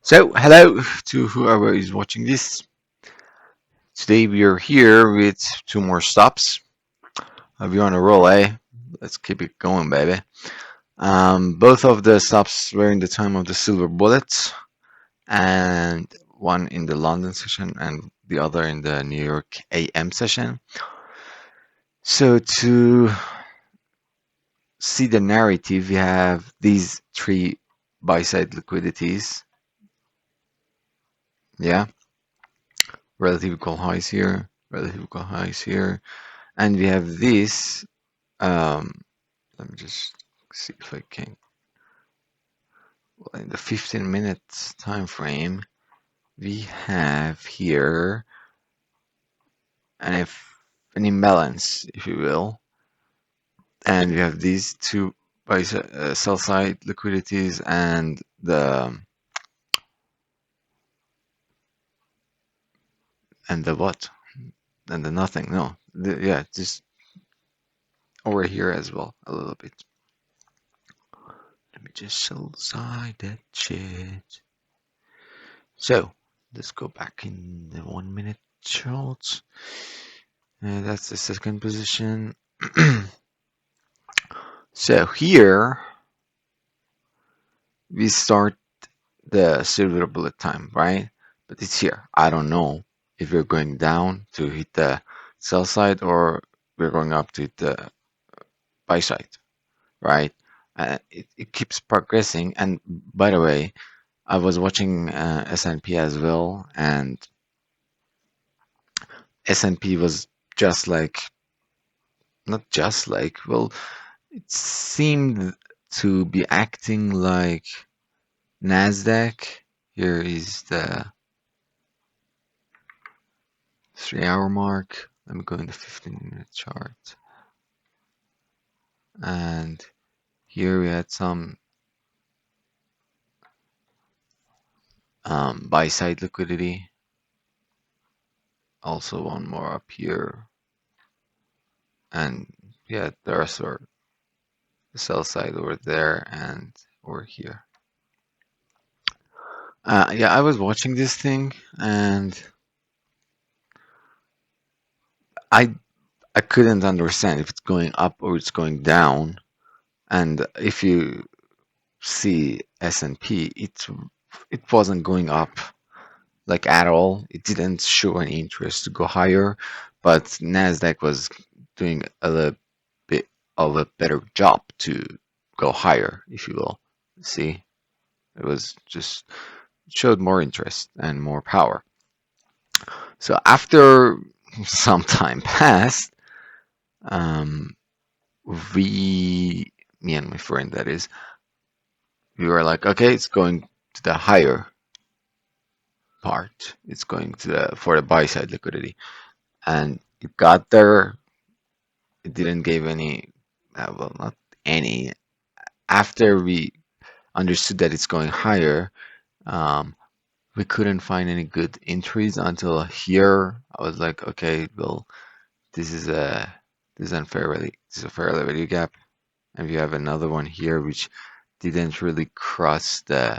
So, hello to whoever is watching this. Today we are here with two more stops. We're on a roll, eh? Let's keep it going, baby. Both of the stops were in the time of the Silver Bullets, and one in the London session and the other in the New York AM session. So, to see the narrative, we have these three buy side liquidities. Yeah, relative equal highs here, relative equal highs here, and we have this. Let me just see if I can. Well, in the 15 minutes time frame, we have here an imbalance, if you will, and we have these two sell side liquidities and the what and the nothing. No, yeah, just over here as well a little bit. Let me just sell side that shit. So let's go back in the 1 minute charts. That's the second position. So here we start the silver bullet time, right? But it's here. I don't know if we're going down to hit the sell side or we're going up to hit the buy side, right? It keeps progressing. And by the way, I was watching S&P as well, and S&P was just like, not just like, well, it seemed to be acting like Nasdaq. Here is the 3 hour mark. Let me go in the 15-minute chart. And here we had some buy side liquidity. Also one more up here. And yeah, the rest are the sell side over there and over here. Yeah, I was watching this thing and I I couldn't understand if it's going up or it's going down. And if you see S&P, it wasn't going up like at all. It didn't show any interest to go higher, but Nasdaq was doing a little bit of a better job to go higher, if you will. See, it was just showed more interest and more power. So after some time passed, um, we, me and my friend, that is, we were like, okay, it's going to the higher part. It's going to for the buy side liquidity, and it got there. It didn't give any, well, not any. After we understood that it's going higher, um, we couldn't find any good entries until here. I was like, okay, well, this is a this is unfair value. This is a fair value gap, and we have another one here which didn't really cross the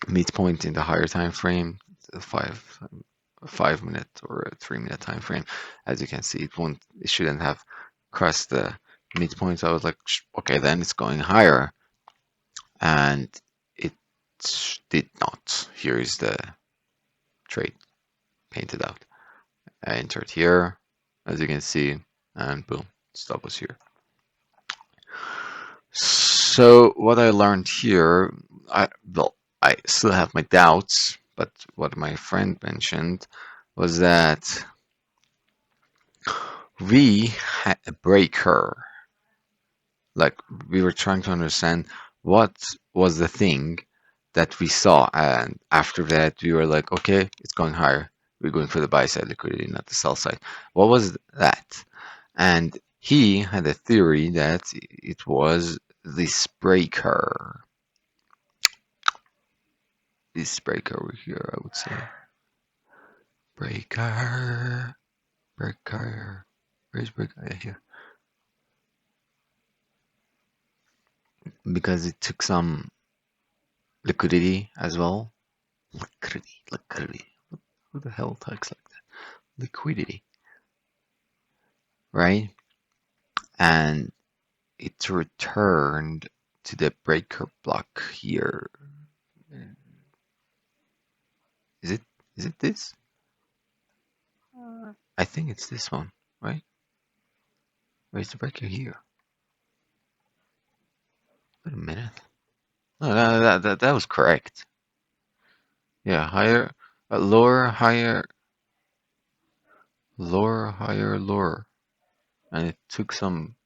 midpoint in the higher time frame, the 5 minute or a 3 minute time frame. As you can see, it shouldn't have crossed the midpoint. So I was like, okay, then it's going higher, and it did not. Here is the trade painted out. I entered here, as you can see, and boom, stop was here. So what I learned here, I still have my doubts, but what my friend mentioned was that we had a breaker. Like we were trying to understand what was the thing that we saw, and after that we were like, okay, it's going higher. We're going for the buy side liquidity, not the sell side. What was that? And he had a theory that it was this breaker. This breaker over here, I would say. Breaker. Breaker. Where's breaker? Yeah, here. Because it took some liquidity as well. Liquidity. Who the hell talks like that? Liquidity, right? And it returned to the breaker block here. Is it is it this? I think it's this one, right? Where's the breaker here? Wait a minute. No, that was correct. Yeah, higher, lower, higher, lower, higher, lower, and it took some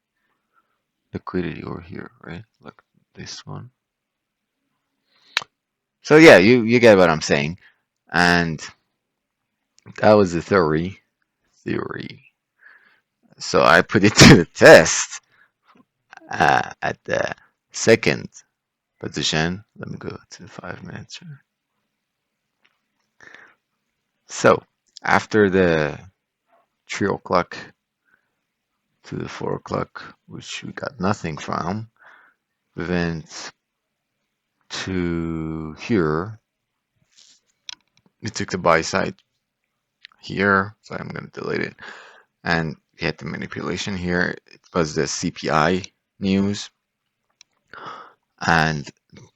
liquidity over here, right? Like this one. So yeah, you get what I'm saying, and that was the theory. Theory. So I put it to the test at the second position. Let me go to 5 minutes. So after the 3 o'clock to the 4 o'clock, which we got nothing from, we went to here. We took the buy side here, so I'm gonna delete it. And we had the manipulation here. It was the CPI news, and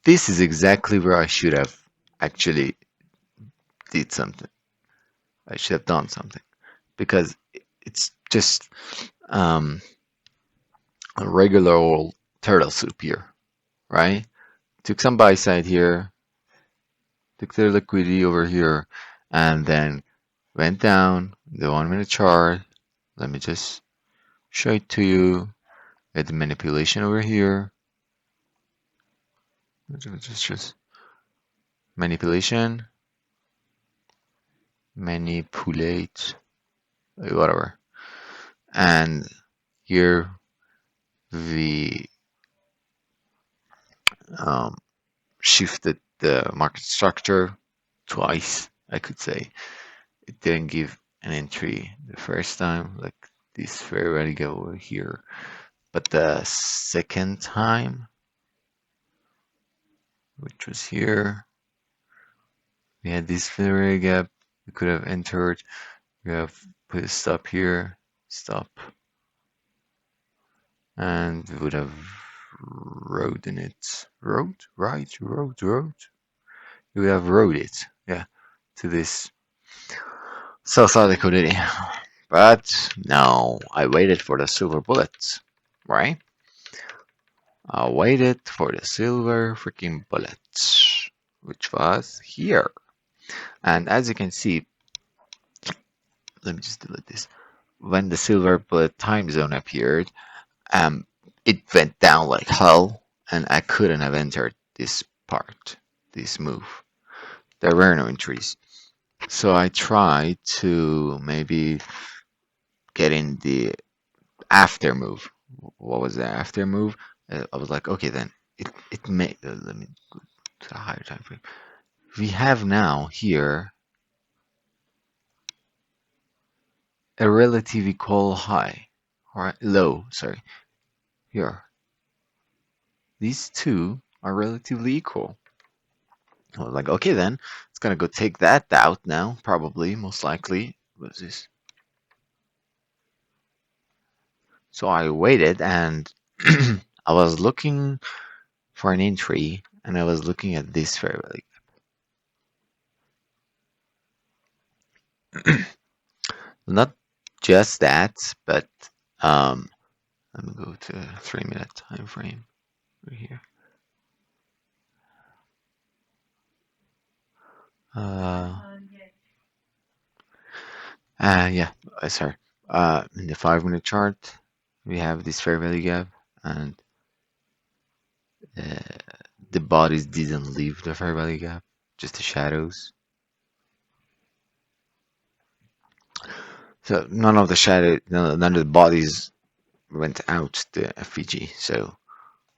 this is exactly where I should have actually did something. I should have done something because it's just um, a regular old turtle soup here, right? Took some buy side here, took their liquidity over here, and then went down the 1 minute chart. Let me just show it to you. At the manipulation over here. Just manipulation, manipulate, whatever. And here we um, shifted the market structure twice, I could say. It didn't give an entry the first time, like this fair value gap over here. But the second time, which was here, we had this fair value gap. We could have entered. We have put a stop here, stop, and we would have rode in it. Rode? Right? Rode? We would have rode it, yeah, to this sell-side liquidity. But no, I waited for the silver bullet, right? I waited for the silver freaking bullet, which was here. And as you can see, let me just delete this. When the silver bullet time zone appeared, um, it went down like hell, and I couldn't have entered this part, this move. There were no entries. So I tried to maybe get in the after move. What was the after move? I was like, okay, then it may let me go to the higher time frame. We have now here a relative equal high, or low. Sorry, here. These two are relatively equal. I was like, okay, then it's gonna go take that out now. Probably, most likely. What is this? So I waited and I was looking for an entry and I was looking at this fair value. Not just that, but um, let me go to 3 minute time frame right here. Yeah, sorry. In the 5 minute chart, we have this fair value gap, and uh, the bodies didn't leave the fair value gap, just the shadows. So none of the shadow, none of the bodies went out the FVG. So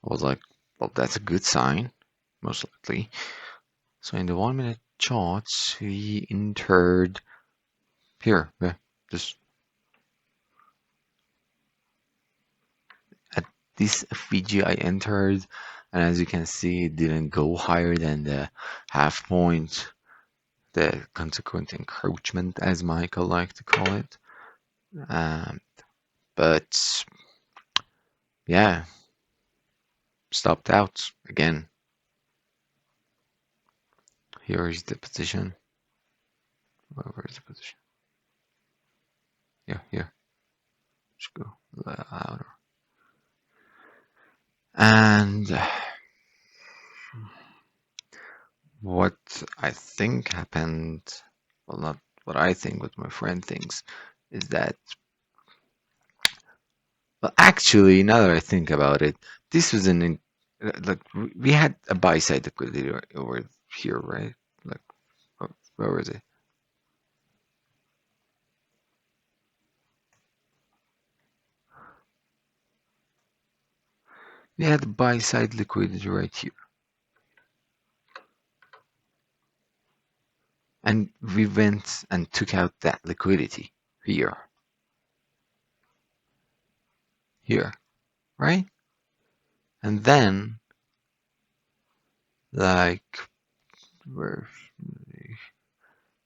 I was like, well, that's a good sign, most likely. So in the 1 minute charts, we entered here, yeah, just at this FVG I entered And as you can see, it didn't go higher than the half point, the consequent encroachment, as Michael liked to call it. Um, but yeah, stopped out again. Here is the position. Where is the position? Here. Let's go louder. And what I think happened, well, not what I think, what my friend thinks, is that, well, actually, now that I think about it, this was like we had a buy side liquidity over here, right? Like, where was it? We had a buy side liquidity right here, and we went and took out that liquidity here, here, right? And then, like, where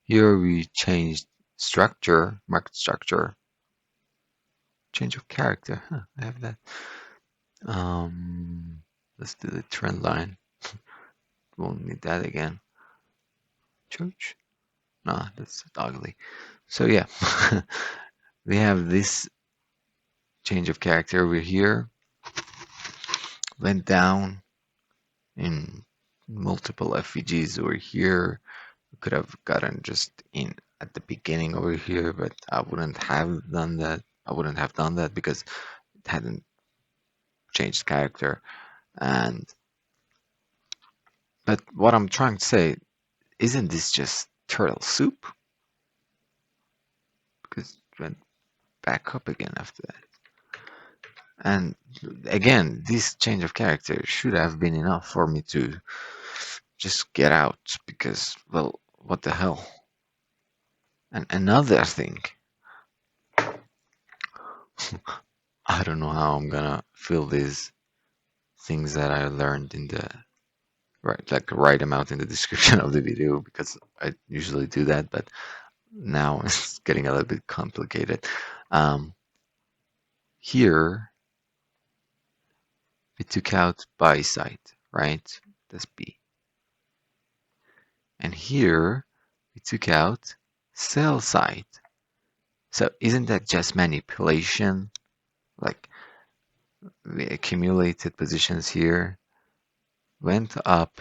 here we changed structure, market structure, change of character. Huh, I have that. Um, let's do the trend line. Won't need that again. Church? Nah, that's ugly. So yeah, we have this change of character over here. Went down in multiple FVGs over here. We could have gotten just in at the beginning over here, but I wouldn't have done that. I wouldn't have done that because it hadn't changed character. And but what I'm trying to say, isn't this just turtle soup? Because it went back up again after that. And again, this change of character should have been enough for me to just get out because, well, what the hell? And another thing, I don't know how I'm gonna fill these things that I learned in the right, like write them out in the description of the video because I usually do that, but now it's getting a little bit complicated. Um, Here we took out buy side, right? That's B. And here we took out sell side. So isn't that just manipulation? Like we accumulated positions here, went up,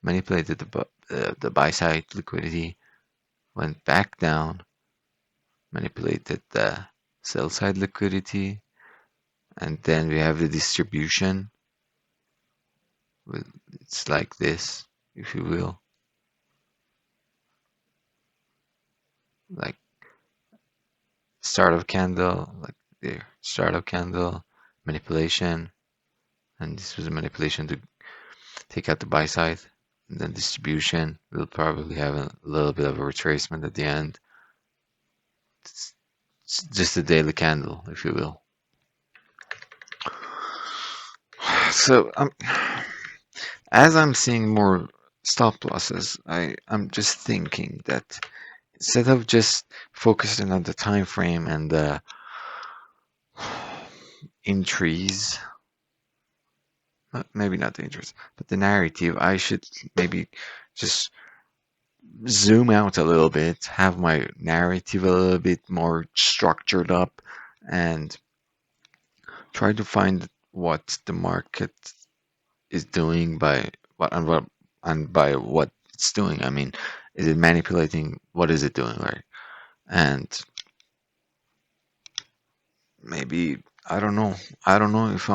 manipulated the buy side liquidity, went back down, manipulated the sell side liquidity, and then we have the distribution. It's like this, if you will, like start of candle, like there, start of candle, manipulation, and this was a manipulation to take out the buy side, and then distribution. We'll probably have a little bit of a retracement at the end. It's just a daily candle, if you will. So as I'm seeing more stop losses, I'm just thinking that instead of just focusing on the time frame and the entries, maybe not the entries, but the narrative, I should maybe just zoom out a little bit, have my narrative a little bit more structured up, and try to find what the market is doing by by what it's doing. I mean, is it manipulating? What is it doing, right? And maybe I don't know. I don't know if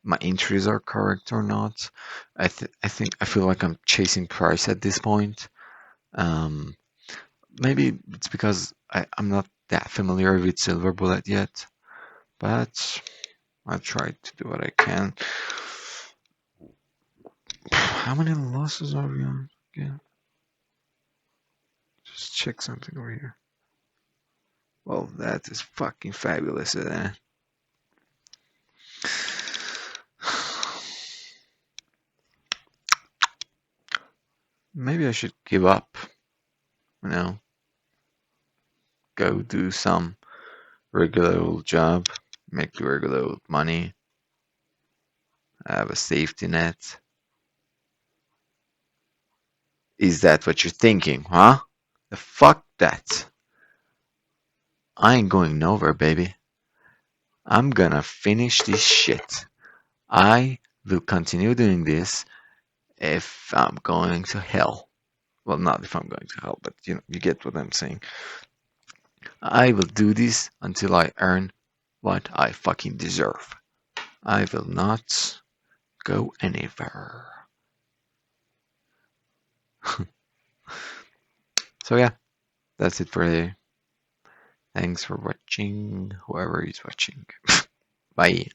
my entries are correct or not. I think I feel like I'm chasing price at this point. Um, Maybe it's because I'm not that familiar with Silver Bullet yet, but I try to do what I can. How many losses are we on again? Just check something over here. Well, that is fucking fabulous, isn't it? maybe I should give up, you know, go do some regular old job, make the regular old money, have a safety net. Is that what you're thinking, huh? The fuck that. I ain't going nowhere, baby. I'm gonna finish this shit. I will continue doing this if I'm going to hell. Well, not if I'm going to hell, but you get what I'm saying. I will do this until I earn what I fucking deserve. I will not go anywhere. So yeah, that's it for today. Thanks for watching, whoever is watching. Bye.